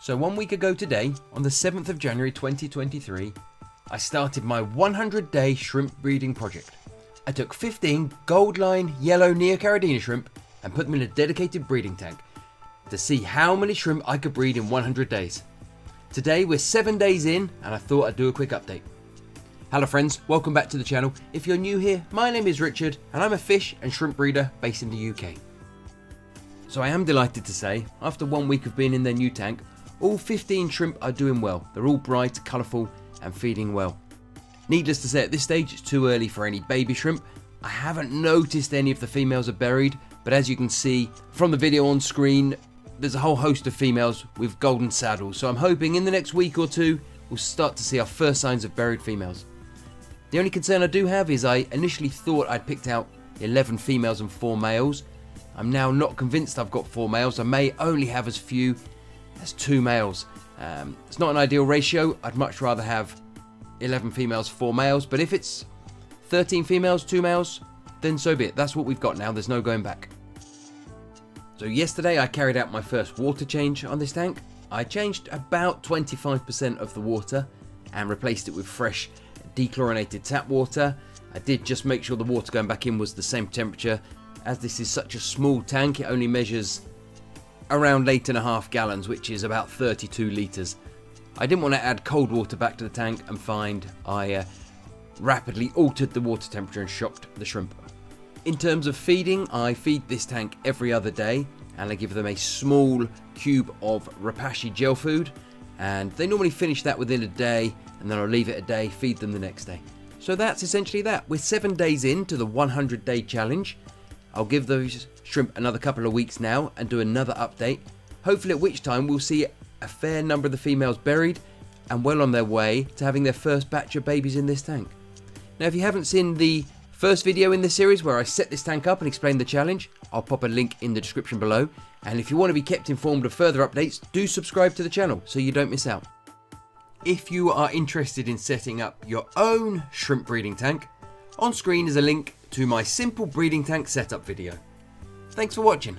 So 1 week ago today, on the 7th of January 2023, I started my 100-day shrimp breeding project. I took 15 gold line yellow Neocaridina shrimp and put them in a dedicated breeding tank to see how many shrimp I could breed in 100 days. Today we're 7 days in and I thought I'd do a quick update. Hello friends, welcome back to the channel. If you're new here, my name is Richard and I'm a fish and shrimp breeder based in the UK. So I am delighted to say, after 1 week of being in their new tank, all 15 shrimp are doing well. They're all bright, colourful and feeding well. Needless to say, at this stage it's too early for any baby shrimp. I haven't noticed any of the females are buried, but as you can see from the video on screen, there's a whole host of females with golden saddles. So I'm hoping in the next week or two we'll start to see our first signs of buried females. The only concern I do have is I initially thought I'd picked out 11 females and 4 males. I'm now not convinced I've got 4 males. I may only have as few as 2 males. It's not an ideal ratio. I'd much rather have 11 females, 4 males, but if it's 13 females, 2 males, then so be it. That's what we've got now. There's no going back. So yesterday I carried out my first water change on this tank. I changed about 25% of the water and replaced it with fresh dechlorinated tap water. I did just make sure the water going back in was the same temperature. As this is such a small tank, it only measures around 8.5 gallons, which is about 32 litres. I didn't want to add cold water back to the tank and find I rapidly altered the water temperature and shocked the shrimp. In terms of feeding, I feed this tank every other day and I give them a small cube of Rapashi gel food, and they normally finish that within a day, and then I'll leave it a day, feed them the next day. So that's essentially that. We're 7 days into the 100-day challenge. I'll give those shrimp another couple of weeks now and do another update, hopefully at which time we'll see a fair number of the females buried and well on their way to having their first batch of babies in this tank. Now if you haven't seen the first video in this series where I set this tank up and explain the challenge, I'll pop a link in the description below, and if you want to be kept informed of further updates, do subscribe to the channel so you don't miss out. If you are interested in setting up your own shrimp breeding tank, on screen is a link to my simple breeding tank setup video. Thanks for watching.